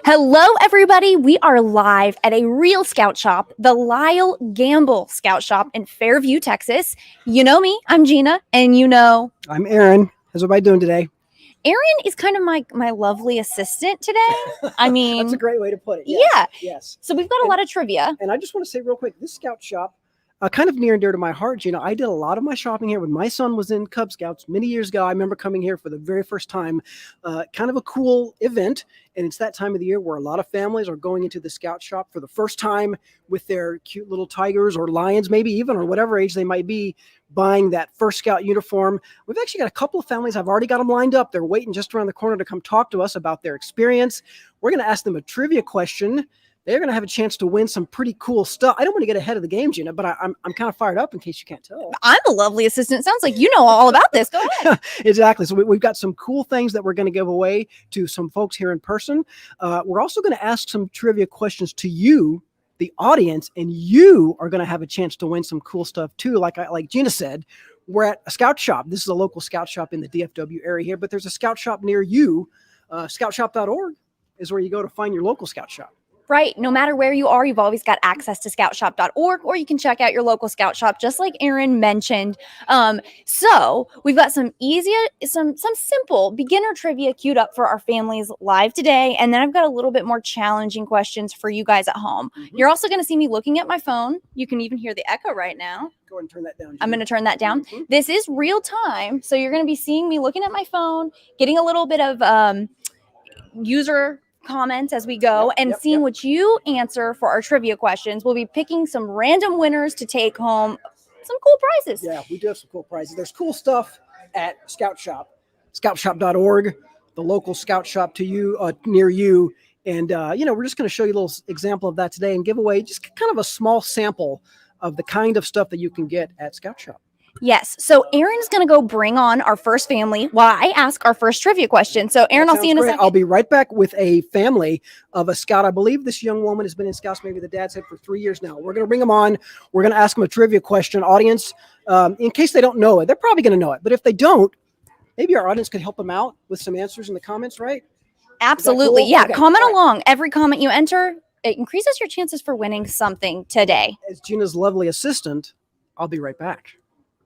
Hello, everybody. We are live at a real scout shop, the Lyle Gamble Scout Shop in Fairview, Texas. You know me, I'm Gina, and you know... I'm Aaron. How's everybody doing today? Aaron is kind of my lovely assistant today. I mean... That's a great way to put it. Yes. Yeah. Yes. So we've got a lot of trivia. And I just want to say real quick, this scout shop, kind of near and dear to my heart, Gina. I did a lot of my shopping here when my son was in Cub Scouts many years ago. I remember coming here for the very first time. Kind of a cool event. And it's that time of the year where a lot of families are going into the scout shop for the first time with their cute little tigers or lions, maybe even, or whatever age they might be, buying that first scout uniform. We've actually got a couple of families. I've already got them lined up. They're waiting just around the corner to come talk to us about their experience. We're going to ask them a trivia question. They're going to have a chance to win some pretty cool stuff. I don't want to get ahead of the game, Gina, but I'm kind of fired up in case you can't tell. I'm a lovely assistant. Sounds like you know all about this. Go ahead. Exactly. So we've got some cool things that we're going to give away to some folks here in person. We're also going to ask some trivia questions to you, the audience, and you are going to have a chance to win some cool stuff too. Like Gina said, we're at a scout shop. This is a local scout shop in the DFW area here, but there's a scout shop near you. Scoutshop.org is where you go to find your local scout shop. Right. No matter where you are, you've always got access to scoutshop.org, or you can check out your local scout shop, just like Aaron mentioned. So we've got some simple beginner trivia queued up for our families live today. And then I've got a little bit more challenging questions for you guys at home. Mm-hmm. You're also going to see me looking at my phone. You can even hear the echo right now. Go ahead and turn that down, Gina. I'm going to turn that down. Mm-hmm. This is real time. So you're going to be seeing me looking at my phone, getting a little bit of user comments as we go, and seeing what you answer for our trivia questions. We'll be picking some random winners to take home some cool prizes. Yeah, we do have some cool prizes. There's cool stuff at Scout Shop, scoutshop.org, the local scout shop to you, near you. And, we're just going to show you a little example of that today and give away just kind of a small sample of the kind of stuff that you can get at Scout Shop. Yes. So Aaron's going to go bring on our first family while I ask our first trivia question. So Aaron, I'll see you in a second. I'll be right back with a family of a scout. I believe this young woman has been in Scouts, maybe the dad said, for 3 years now. We're going to bring them on. We're going to ask them a trivia question. Audience, in case they don't know it, they're probably going to know it. But if they don't, maybe our audience could help them out with some answers in the comments, right? Absolutely. Cool? Yeah. Okay. Comment along. Every comment you enter, it increases your chances for winning something today. As Gina's lovely assistant, I'll be right back.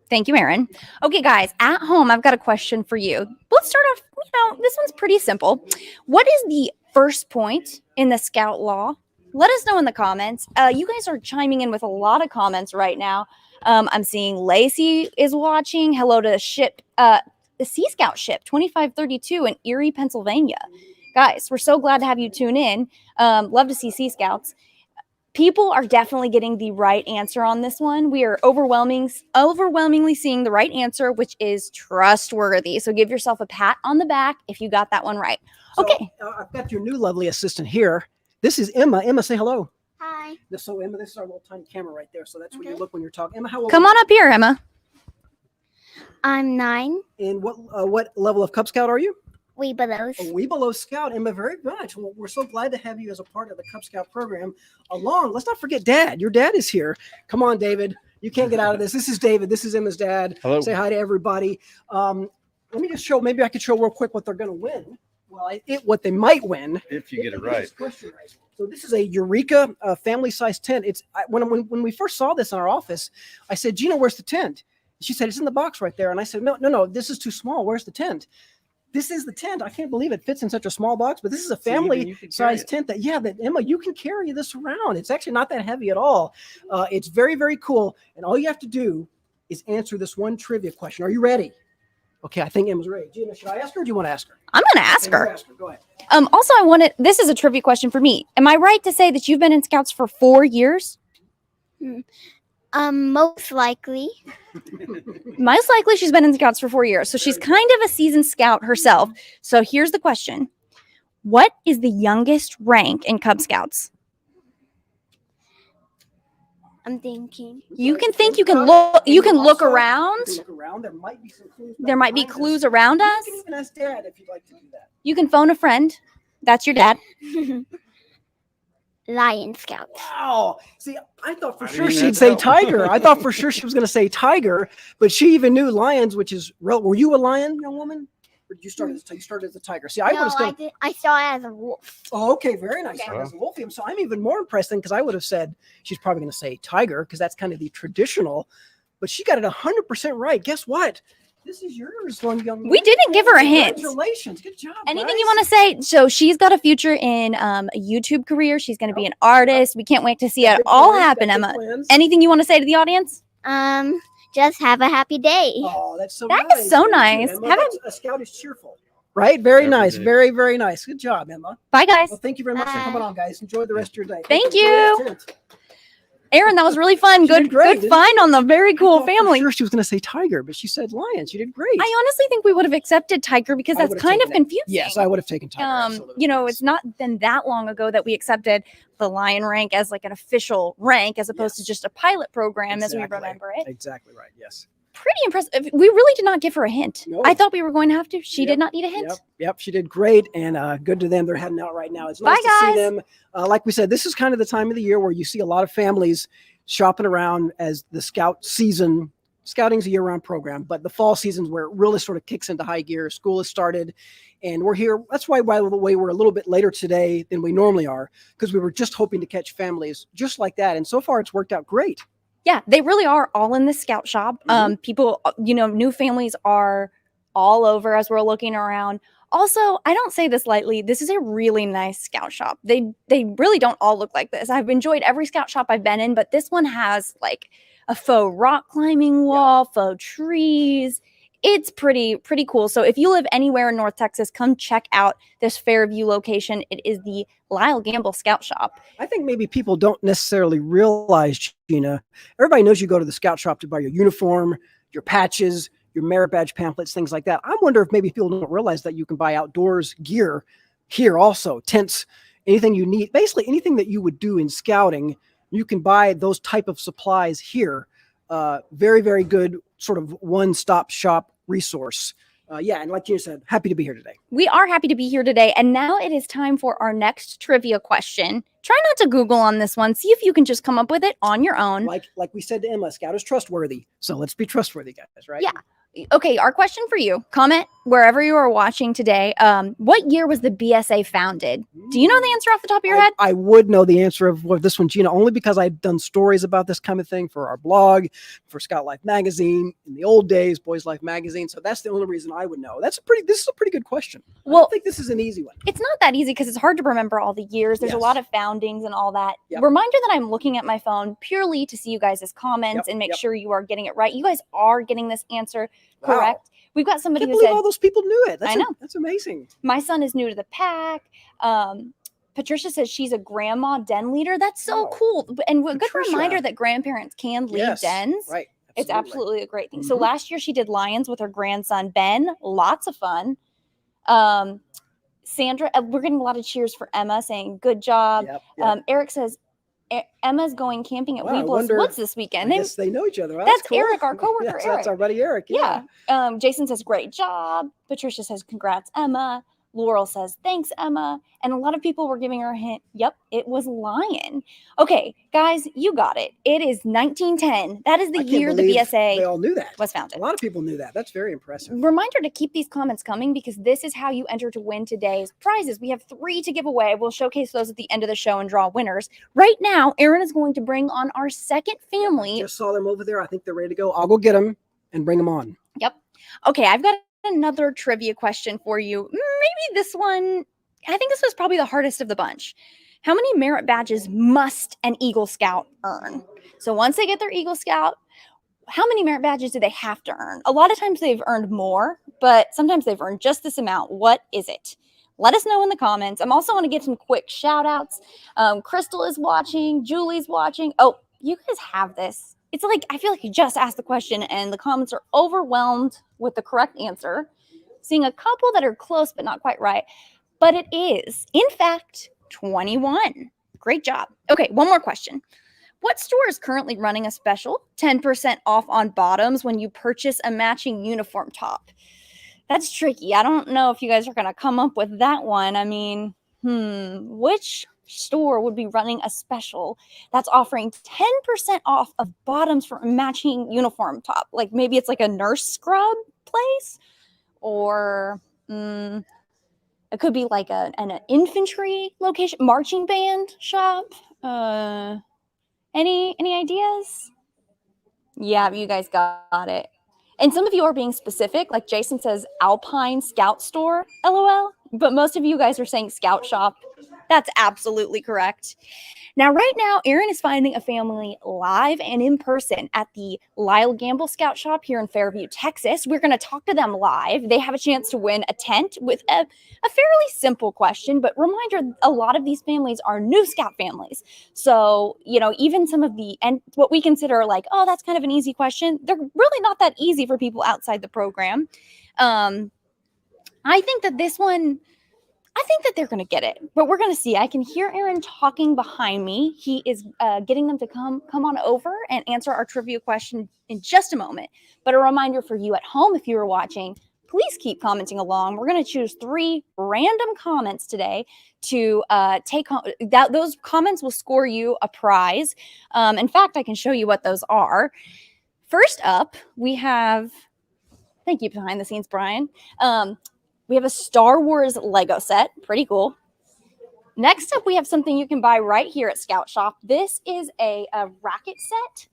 Thank you, Aaron. Okay, guys, at home, I've got a question for you. Let's start off, this one's pretty simple. What is the first point in the Scout Law? Let us know in the comments. You guys are chiming in with a lot of comments right now. I'm seeing Lacey is watching. Hello to the Sea Scout ship 2532 in Erie, Pennsylvania. Guys, we're so glad to have you tune in. Love to see Sea Scouts. People are definitely getting the right answer on this one. We are overwhelmingly seeing the right answer, which is trustworthy. So give yourself a pat on the back if you got that one right. Okay. So, I've got your new lovely assistant here. This is Emma. Emma, say hello. Hi. So Emma, this is our little tiny camera right there. So that's where you look when you're talking. Emma, how old? Come on up here, Emma. I'm 9. And what level of Cub Scout are you? Weebelows. A Weebelow Scout, Emma, very much. Well, we're so glad to have you as a part of the Cub Scout program. Let's not forget Dad. Your dad is here. Come on, David. You can't get out of this. This is David. This is Emma's dad. Hello. Say hi to everybody. Let me just show, maybe I could show real quick what they're going to win. Well, what they might win. If you get it right. So this is a Eureka family-size tent. When we first saw this in our office, I said, Gina, where's the tent? She said, it's in the box right there. And I said, no, this is too small. Where's the tent? This is the tent. I can't believe it fits in such a small box, but this is a family-size tent that Emma, you can carry this around. It's actually not that heavy at all. It's very, very cool. And all you have to do is answer this one trivia question. Are you ready? Okay, I think Emma's ready. Gina, should I ask her or do you want to ask her? I'm going to ask her. Ask her. Go ahead. Also, this is a trivia question for me. Am I right to say that you've been in Scouts for 4 years? Most likely. Most likely she's been in Scouts for 4 years. So she's kind of a seasoned Scout herself. So here's the question. What is the youngest rank in Cub Scouts? I'm thinking. You can think, you can look, you can look around. There might be some clues. There might be clues around us. You can even ask Dad if you'd like to do that. You can phone a friend. That's your dad. Lion Scout. Wow. See, I thought for sure she'd say tiger. I thought for sure she was going to say tiger, but she even knew lions, which is real. Were you a lion, young woman? Or did you start you started as a tiger? See, I would have said. I saw it as a wolf. Oh, okay, very nice. Okay. As a wolf, so I'm even more impressed then because I would have said she's probably going to say tiger because that's kind of the traditional, but she got it 100% right. Guess what? This is yours, one young. We didn't give her a hint. Congratulations, good job. Anything guys. you want to say? So she's got a future in a YouTube career. She's going to be an artist. We can't wait to see it Big all plans, happen, got big Emma. plans. Anything you want to say to the audience? Just have a happy day. Oh, that's so That nice. is so Thank you, nice. Emma. Have A scout is cheerful, right? Very Every nice. day. Very, very nice. Good job, Emma. Bye, guys. Well, thank you very much for coming on, guys. Enjoy the rest of your day. Thank Enjoy you. the tent. Aaron, that was really fun. She Good, did great, good didn't find on the very cool I'm family. sure she was going to say tiger, but she said lion. She did great. I honestly think we would have accepted tiger because I that's would've kind of taken it. confusing. Yes, I would have taken tiger. Absolutely. You know, yes. it's not been that long ago that we accepted the lion rank as like an official rank as opposed to Yes. just a pilot program as we Exactly. remember it. Exactly right. Yes. Pretty impressive. We really did not give her a hint. No. I thought we were going to have to. She Yep. did not need a hint. Yep. She did great, and good to them. They're heading out right now. It's nice Bye, to see guys. them. Like we said, this is kind of the time of the year where you see a lot of families shopping around as the scout season. Scouting's a year-round program, but the fall season's where it really sort of kicks into high gear. School has started, and we're here. That's why, by the way, we're a little bit later today than we normally are because we were just hoping to catch families just like that, and so far it's worked out great. Yeah, they really are all in the scout shop. People, new families are all over as we're looking around. Also, I don't say this lightly. This is a really nice scout shop. They really don't all look like this. I've enjoyed every scout shop I've been in, but this one has like a faux rock climbing wall, faux trees. It's pretty cool. So if you live anywhere in North Texas, come check out this Fairview location. It is the Lyle Gamble Scout Shop. I think maybe people don't necessarily realize, Gina, everybody knows you go to the scout shop to buy your uniform, your patches, your merit badge pamphlets, things like that. I wonder if maybe people don't realize that you can buy outdoors gear here also, tents, anything you need, basically anything that you would do in scouting, you can buy those type of supplies here. Very, very good sort of one-stop shop resource. And like you said, happy to be here today. We are happy to be here today. And now it is time for our next trivia question. Try not to Google on this one. See if you can just come up with it on your own. Like we said to Emma, scout is trustworthy. So let's be trustworthy, guys, right? Yeah. Okay, our question for you. Comment wherever you are watching today. What year was the BSA founded? Do you know the answer off the top of your head? I would know the answer of this one, Gina, only because I've done stories about this kind of thing for our blog, for Scout Life Magazine, in the old days, Boys Life Magazine. So that's the only reason I would know. This is a pretty good question. Well, I think this is an easy one. It's not that easy because it's hard to remember all the years. There's a Yes. lot of foundings and all that. Yep. Reminder that I'm looking at my phone purely to see you guys' comments Yep, and make yep. sure you are getting it right. You guys are getting this answer Wow. correct. We've got I somebody can't who believe said, all those people knew it. I know. That's amazing. my son is new to the pack. Patricia says she's a grandma den leader. That's so Wow. cool. And a good Patricia. reminder that grandparents can lead Yes, dens. right. It's absolutely a great thing. So Mhm. last year she did lions with her grandson, Ben. Lots of fun. Sandra, we're getting a lot of cheers for Emma saying good job. Yep. Eric says Emma's going camping at Wow, I Weeblos wonder- Woods this I weekend. guess they know each other. Well, that's cool. Eric, our coworker, Yes, Eric. That's our buddy Eric. Yeah. Jason says great job. Patricia says congrats, Emma. Laurel says thanks, Emma. And a lot of people were giving her a hint. Yep, it was lion. Okay, guys, you got it. It is 1910. That is the I can't year the believe BSA They all knew that. was A founded. lot of people knew that. That's very impressive. Reminder to keep these comments coming because this is how you enter to win today's prizes. We have 3 to give away. We'll showcase those at the end of the show and draw winners. Right now, Aaron is going to bring on our second family. Just saw them over there. I think they're ready to go. I'll go get them and bring them on. Yep. Okay, I've got another trivia question for you. Maybe this one, I think this was probably the hardest of the bunch. How many merit badges must an Eagle Scout earn? So once they get their Eagle Scout, how many merit badges do they have to earn? A lot of times they've earned more, but sometimes they've earned just this amount. What is it? Let us know in the comments. I'm also going to give some quick shout outs. Crystal is watching. Julie's watching. Oh, you guys have this. It's like, I feel like you just asked the question and the comments are overwhelmed with the correct answer. Seeing a couple that are close, but not quite right. But it is, in fact, 21. Great job. Okay, one more question. What store is currently running a special 10% off on bottoms when you purchase a matching uniform top? That's tricky. I don't know if you guys are going to come up with that one. I mean, which store would be running a special that's offering 10% off of bottoms for a matching uniform top? Like maybe it's like a nurse scrub place, or It could be like an infantry location, marching band shop. Any ideas? Yeah, you guys got it. And some of you are being specific, like Jason says Alpine Scout Store, LOL. But most of you guys are saying Scout Shop. That's absolutely correct. Now, right now, Aaron is finding a family live and in person at the Lyle Gamble Scout Shop here in Fairview, Texas. We're going to talk to them live. They have a chance to win a tent with a fairly simple question, but reminder, a lot of these families are new Scout families. So, even some of and what we consider like, oh, that's kind of an easy question, they're really not that easy for people outside the program. I think that this one, they're going to get it, but we're going to see. I can hear Aaron talking behind me. He is getting them to come on over and answer our trivia question in just a moment. But a reminder for you at home, if you are watching, please keep commenting along. We're going to choose 3 random comments today to take home. Those comments will score you a prize. In fact, I can show you what those are. First up, we have, thank you behind the scenes, Brian. We have a Star Wars Lego set. Pretty cool. Next up, we have something you can buy right here at Scout Shop. This is a racket set.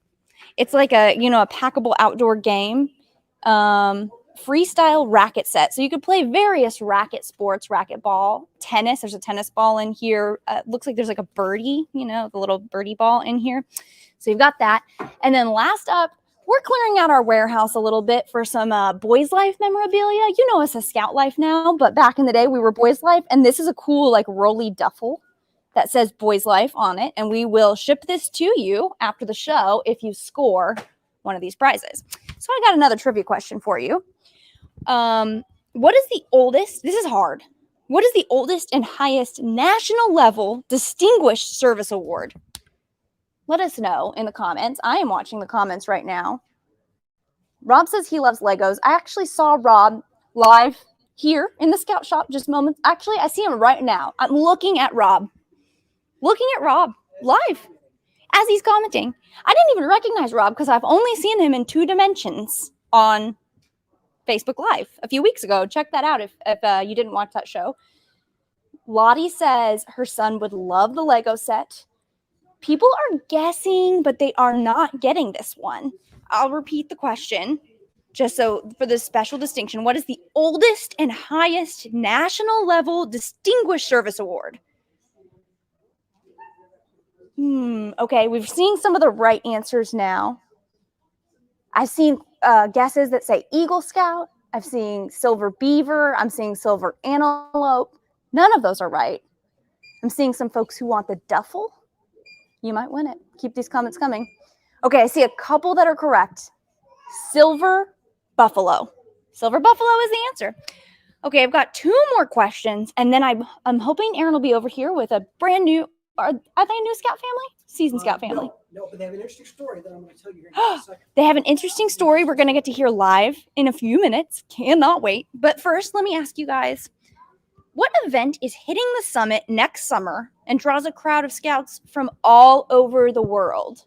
It's like a packable outdoor game. Freestyle racket set. So you could play various racket sports, racquetball, tennis. There's a tennis ball in here. Looks like there's like a birdie, the little birdie ball in here. So you've got that. And then last up, we're clearing out our warehouse a little bit for some Boys Life memorabilia. You know us as Scout Life now, but back in the day we were Boys Life, and this is a cool like rolly duffel that says Boys Life on it, and we will ship this to you after the show if you score one of these prizes. So I got another trivia question for you. What is the oldest, this is hard, what is the oldest and highest national level distinguished service award? Let us know in the comments. I am watching the comments right now. Rob says he loves Legos. I actually saw Rob live here in the Scout Shop just moments. Actually, I see him right now. I'm looking at Rob. Live as he's commenting. I didn't even recognize Rob because I've only seen him in 2 dimensions on Facebook Live a few weeks ago. Check that out if you didn't watch that show. Lottie says her son would love the Lego set. People are guessing, but they are not getting this one. I'll repeat the question just so for the special distinction. What is the oldest and highest national level distinguished service award? Okay, we've seen some of the right answers now. I've seen guesses that say Eagle Scout. I've seen Silver Beaver. I'm seeing Silver Antelope. None of those are right. I'm seeing some folks who want the duffel. You might win it. Keep these comments coming. Okay, I see a couple that are correct. Silver Buffalo. Silver Buffalo is the answer. Okay, I've got 2 more questions, and then I'm hoping Aaron will be over here with a brand new. Are they a new Scout family? Seasoned Scout family. No, but they have an interesting story that I'm going to tell you here in a second. They have an interesting story we're going to get to hear live in a few minutes. Cannot wait. But first, let me ask you guys. What event is hitting the summit next summer and draws a crowd of Scouts from all over the world?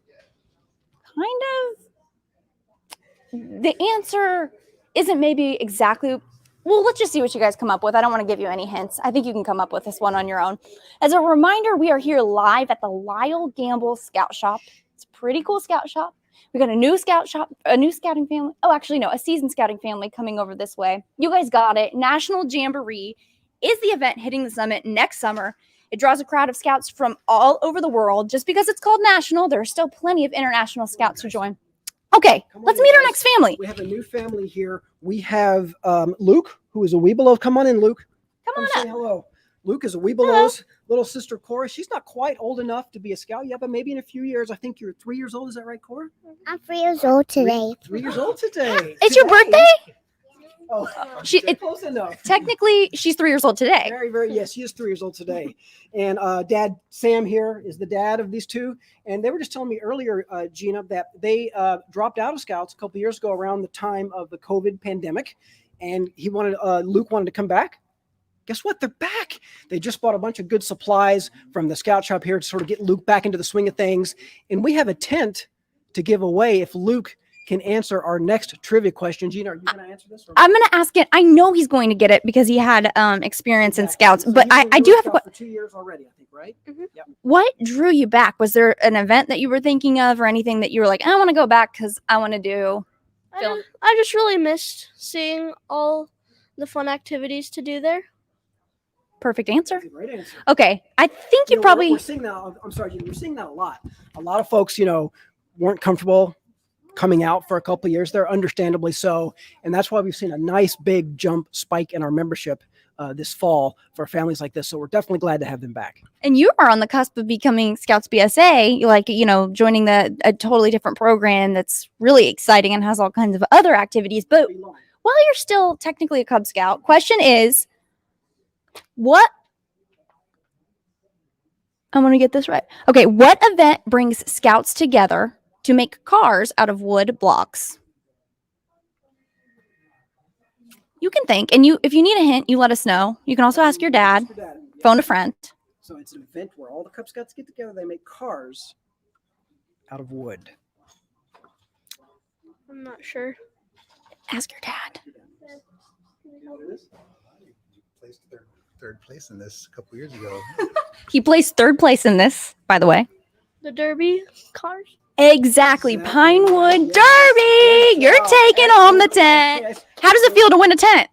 The answer isn't maybe exactly. Well, let's just see what you guys come up with. I don't want to give you any hints. I think you can come up with this one on your own. As a reminder, we are here live at the Lyle Gamble Scout Shop. It's a pretty cool Scout shop. We got a new Scout shop, a new scouting family. Oh, actually, no, a seasoned scouting family coming over this way. You guys got it. National Jamboree is the event hitting the summit next summer. It draws a crowd of Scouts from all over the world. Just because it's called national, there are still plenty of international Scouts who join. Okay, let's meet our next family. We have a new family here. We have Luke, who is a Webelow. Come on in, Luke. Come on say up. hello. Luke is a Webelow's little sister, Cora. She's not quite old enough to be a Scout yet, but maybe in a few years. I think you're 3 years old. Is that right, Cora? I'm 3 years old today. 3 years old today. It's your birthday? Oh, close enough. Technically, she's 3 years old today. Very, very, yes, he is 3 years old today. And Dad Sam here is the dad of these 2. And they were just telling me earlier, Gina, that they dropped out of Scouts a couple years ago around the time of the COVID pandemic. And Luke wanted to come back. Guess what? They're back. They just bought a bunch of good supplies from the Scout Shop here to sort of get Luke back into the swing of things. And we have a tent to give away if Luke can answer our next trivia question. Gina, are you going to answer this? I'm going to ask it. I know he's going to get it because he had experience in scouts, So but he's been I doing do have a Scouts question. for 2 years already, I think, right? Yep. What drew you back? Was there an event that you were thinking of or anything that you were like, I want to go back because I want to do film? I just really missed seeing all the fun activities to do there. Perfect answer. That's a great answer. Okay. I think you know, probably. we're seeing that. I'm sorry, Gina, we're seeing that a lot. A lot of folks, weren't comfortable coming out for a couple of years there, understandably so. And that's why we've seen a nice big jump spike in our membership this fall for families like this. So we're definitely glad to have them back. And you are on the cusp of becoming Scouts BSA, like, joining a totally different program that's really exciting and has all kinds of other activities. But while you're still technically a Cub Scout, question is, what? I'm going to get this right. Okay. What event brings Scouts together to make cars out of wood blocks? You can think, and if you need a hint, you let us know. You can also ask your dad, phone a friend. So it's an event where all the Cub Scouts get together. They make cars out of wood. I'm not sure. Ask your dad. You know what it is? Placed third place in this a couple years ago. He placed third place in this, by the way. The Derby cars? Exactly. Pinewood Derby. You're taking home the tent. How does it feel to win a tent?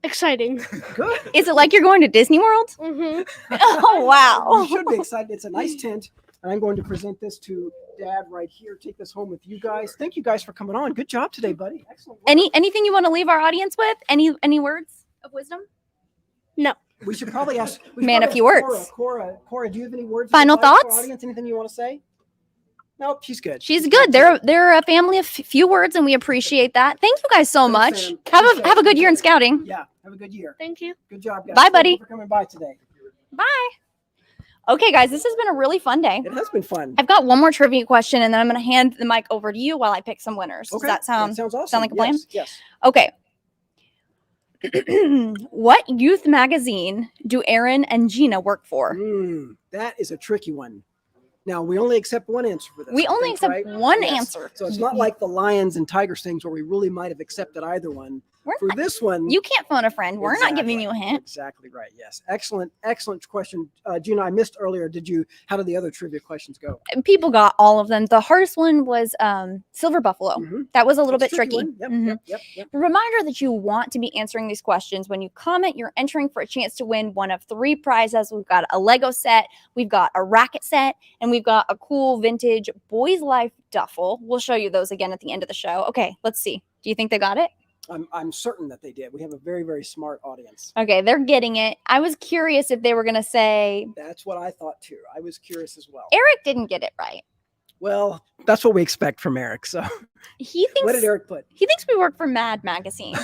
Exciting. Good. Is it like you're going to Disney World? Mm-hmm. Oh, wow. You should be excited. It's a nice tent. And I'm going to present this to Dad right here. Take this home with you guys. Thank you guys for coming on. Good job today, buddy. Excellent work. Anything you want to leave our audience with? Any words of wisdom? No. We should probably ask. Man, a few words. Cora, do you have any words? Final of advice for our thoughts? Audience, anything you want to say? Nope, she's good. She's good. They're a family of few words, and we appreciate that. Thank you guys so much. Sam. Have a good year in scouting. Yeah, have a good year. Thank you. Good job, guys. Bye, Thank buddy. you for coming by today. Bye. Okay, guys, this has been a really fun day. It has been fun. I've got one more trivia question, and then I'm going to hand the mic over to you while I pick some winners. Does that sound awesome. like a plan? Yes. Okay. What youth magazine do Aaron and Gina work for? That is a tricky one. Now, we only accept one answer for this. We I only think, accept right? one Yes. answer. So it's not like the Lions and Tigers things where we really might have accepted either one. We're For not- this one, You can't phone a friend. We're not giving you a hint. Exactly right. Yes. Excellent question. Gina, I missed earlier. How did the other trivia questions go? People got all of them. The hardest one was Silver Buffalo. Mhm. That was a little That's bit a tricky tricky. one. Mhm. Yep. Reminder that you want to be answering these questions. When you comment, you're entering for a chance to win one of 3 prizes. We've got a Lego set, we've got a racket set, and we've got a cool vintage Boys Life duffel. We'll show you those again at the end of the show. Okay, let's see. Do you think they got it? I'm certain that they did. We have a very, very smart audience. Okay, they're getting it. I was curious if they were going to say That's what I thought too. I was curious as well. Eric didn't get it right. Well, that's what we expect from Eric. So He thinks what did Eric put? he thinks we work for Mad Magazine.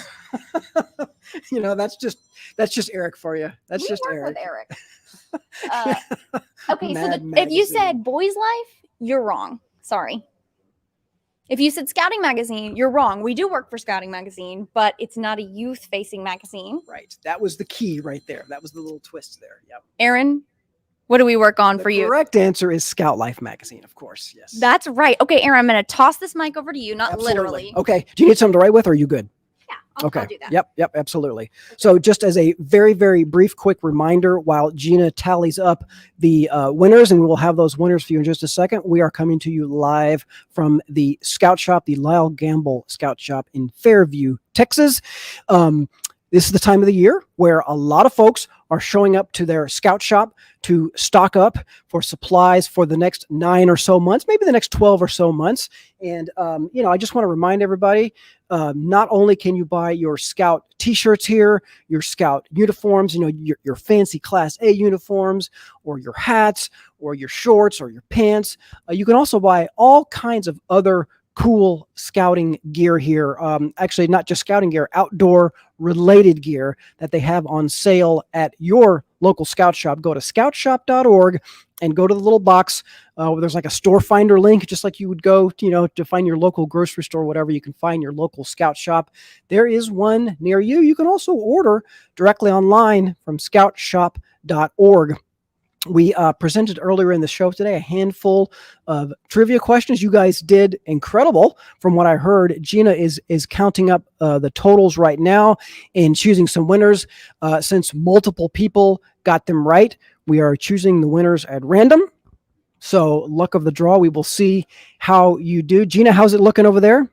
That's just Eric for you. That's We just work Eric. with Eric. Okay, Mad so if you Magazine. said Boys Life, you're wrong. Sorry. If you said Scouting Magazine, you're wrong. We do work for Scouting Magazine, but it's not a youth-facing magazine. Right. That was the key right there. That was the little twist there. Yep. Aaron, what do we work on The for you? correct answer is Scout Life magazine, of course. Yes. That's right. Okay, Aaron, I'm going to toss this mic over to you, not Absolutely. literally. Okay. Do you need something to write with, or are you good? Yeah, I'll do that. Yep, absolutely. So just as a very, very brief, quick reminder, while Gina tallies up the winners, and we will have those winners for you in just a second, we are coming to you live from the Scout Shop, the Lyle Gamble Scout Shop in Fairview, Texas. This is the time of the year where a lot of folks are showing up to their Scout Shop to stock up for supplies for the next 9 or so months, maybe the next 12 or so months. And, I just want to remind everybody, not only can you buy your Scout t-shirts here, your Scout uniforms, your fancy Class A uniforms, or your hats, or your shorts, or your pants. You can also buy all kinds of other cool scouting gear here. Actually, not just scouting gear, outdoor related gear that they have on sale at your local Scout Shop. Go to scoutshop.org and go to the little box where there's like a store finder link, just like you would go, to find your local grocery store, whatever. You can find your local Scout Shop. There is one near you. You can also order directly online from scoutshop.org. We presented earlier in the show today a handful of trivia questions. You guys did incredible from what I heard. Gina is counting up the totals right now and choosing some winners. Since multiple people got them right, we are choosing the winners at random. So luck of the draw. We will see how you do. Gina, how's it looking over there?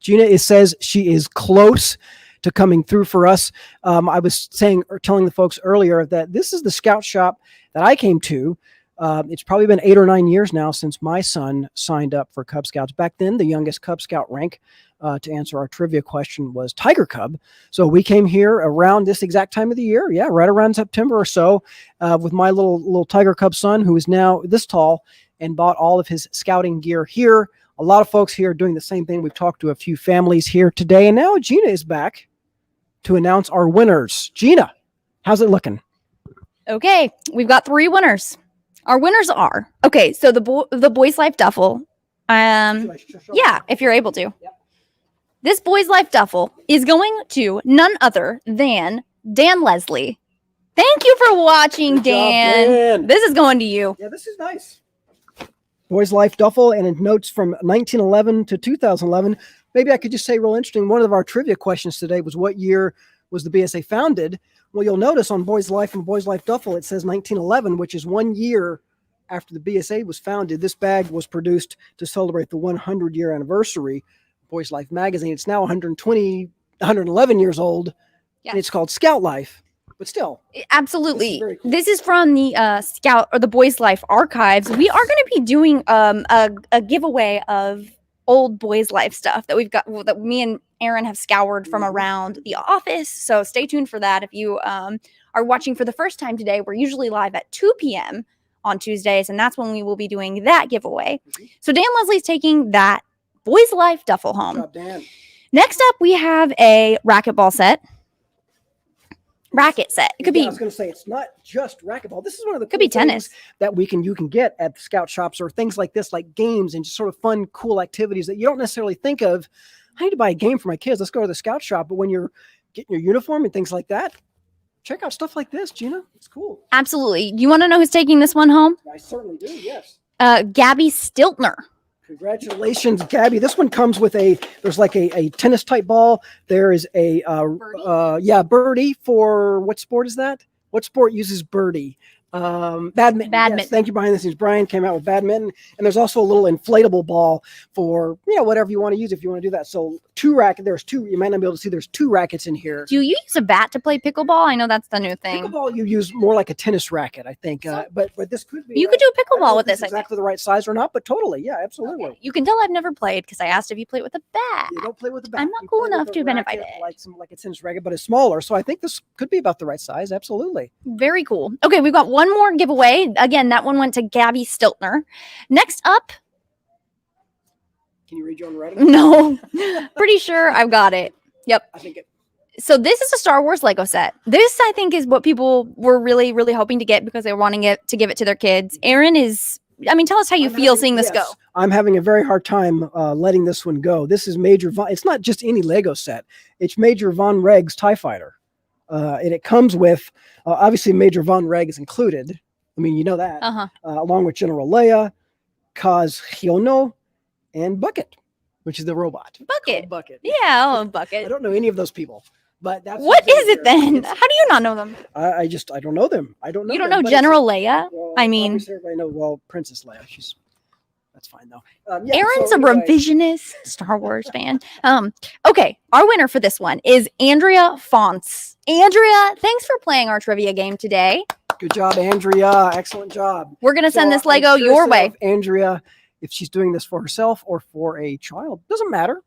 Gina says she is close to coming through for us. I was telling the folks earlier that this is the scout shop that I came to. It's probably been 8 or 9 years now since my son signed up for Cub Scouts. Back then, the youngest Cub Scout rank, to answer our trivia question, was Tiger Cub. So we came here around this exact time of the year. Yeah, right around September or so, with my little Tiger Cub son, who is now this tall, and bought all of his scouting gear here. A lot of folks here are doing the same thing. We've talked to a few families here today, and now Gina is back to announce our winners. Gina, how's it looking? Okay, we've got 3 winners. Our winners are, okay, so the Boys Life Duffel. Yeah, if you're able to. Yep. This Boys Life Duffel is going to none other than Dan Leslie. Thank you for watching, Good job, Dan. Dan. This is going to you. Yeah, this is nice. Boys Life Duffel, and it notes from 1911 to 2011. Maybe I could just say real interesting. One of our trivia questions today was, what year was the BSA founded? Well, you'll notice on Boys Life and Boys Life Duffel, it says 1911, which is 1 year after the BSA was founded. This bag was produced to celebrate the 100-year anniversary of Boys Life magazine. It's now 111 years old, Yeah. and it's called Scout Life. But still, Absolutely. very cool. This is from the Scout or the Boys Life archives. We are going to be doing a giveaway of old Boys Life stuff that we've got, that me and Aaron have scoured from around the office. So stay tuned for that. If you are watching for the first time today, we're usually live at 2 p.m. on Tuesdays, and that's when we will be doing that giveaway. So Dan Leslie's taking that Boys Life Duffel home. Good job, Dan. Next up, we have a racquetball set. Racket set. It could Yeah, be I was going to say, it's not just racquetball. This is one of the could be cool things tennis. that you can get at the scout shops, or things like this, like games and just sort of fun, cool activities that you don't necessarily think of. I need to buy a game for my kids. Let's go to the scout shop. But when you're getting your uniform and things like that, check out stuff like this, Gina. It's cool. Absolutely. You want to know who's taking this one home? I certainly do. Yes. Gabby Stiltner. Congratulations, Gabby. This one comes with there's like a tennis type ball. There is a birdie for, what sport is that? What sport uses birdie? Badminton. Badminton. Yes, thank you, behind the scenes. Brian came out with badminton, and there's also a little inflatable ball for whatever you want to use if you want to do that. So 2 rackets. There's 2. You might not be able to see. There's 2 rackets in here. Do you use a bat to play pickleball? I know that's the new thing. Pickleball, you use more like a tennis racket, I think. But this could be. You could do I don't know pickleball if with it's this. I think. exactly the right size or not, but totally, yeah, absolutely. Okay. You can tell I've never played because I asked if you play with a bat. You don't play with the bat. I'm not You cool play enough with to a have been racket, invited. like a tennis racket, but it's smaller. So I think this could be about the right size. Absolutely. Very cool. Okay, we've got one more giveaway. Again, that one went to Gabby Stiltner. Next up, Can you read your own writing? no, pretty sure I've got it. Yep. I think it. So this is a Star Wars Lego set. This, I think, is what people were really, really hoping to get because they were wanting to give it to their kids. Aaron is, tell us how you feel seeing this go. I'm having a very hard time letting this one go. This is Major Von. It's not just any Lego set. It's Major Von Reg's TIE Fighter. And it comes with, obviously, Major Von Reg is included. You know that. Along with General Leia, Kaz Hyono, and Bucket, which is the robot. Bucket. Bucket. Yeah, I love I Bucket. don't know any of those people. But that's What is it then? How do you not know them? I don't know them. I don't know. You don't them, know but General Leia? well, I mean- obviously everybody knows, Princess Leia. That's fine though. Aaron's so a anyway, revisionist Star Wars fan. Okay, our winner for this one is Andrea Fonts. Andrea, thanks for playing our trivia game today. Good job, Andrea. Excellent job. We're gonna send So this Lego I'm curious your to know way. if Andrea, if she's doing this for herself or for a child, doesn't matter.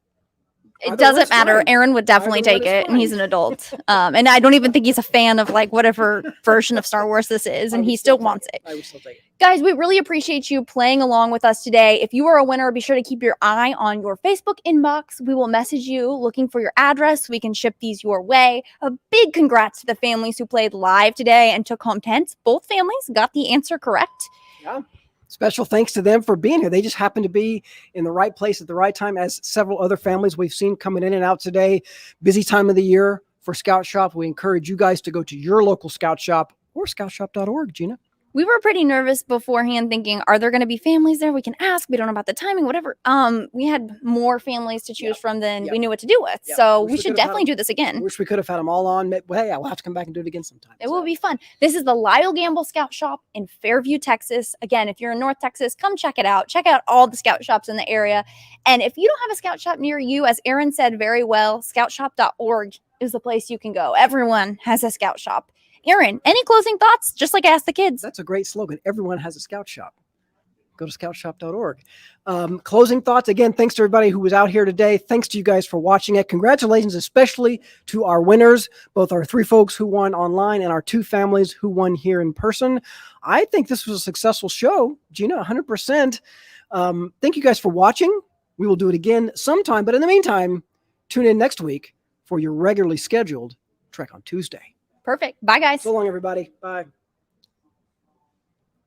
It Either doesn't one's matter. fine. Aaron would definitely Either one take is it, and he's fine. an adult. And I don't even think he's a fan of like whatever version of Star Wars this is, I and would he still take wants it. I would still take it. Guys, we really appreciate you playing along with us today. If you are a winner, be sure to keep your eye on your Facebook inbox. We will message you looking for your address. We can ship these your way. A big congrats to the families who played live today and took home tents. Both families got the answer correct. Yeah. Special thanks to them for being here. They just happened to be in the right place at the right time, as several other families we've seen coming in and out today. Busy time of the year for Scout Shop. We encourage you guys to go to your local Scout Shop or scoutshop.org, Gina. We were pretty nervous beforehand, thinking, are there going to be families there? We can ask. We don't know about the timing, whatever. We had more families to choose from than we knew what to do with. Yep. So Wish we we should could've had definitely do this I again. wish we could have had them all on. Well, hey, I'll have to come back and do it again sometime. It will be fun. This is the Lyle Gamble Scout Shop in Fairview, Texas. Again, if you're in North Texas, come check it out. Check out all the scout shops in the area. And if you don't have a scout shop near you, as Aaron said very well, scoutshop.org is the place you can go. Everyone has a scout shop. Aaron, any closing thoughts? Just like I asked the kids. That's a great slogan. Everyone has a scout shop. Go to scoutshop.org. Closing thoughts. Again, thanks to everybody who was out here today. Thanks to you guys for watching it. Congratulations, especially to our winners, both our 3 folks who won online and our 2 families who won here in person. I think this was a successful show, Gina, 100%. Thank you guys for watching. We will do it again sometime. But in the meantime, tune in next week for your regularly scheduled Trek on Tuesday. Perfect. Bye, guys. So long, everybody. Bye.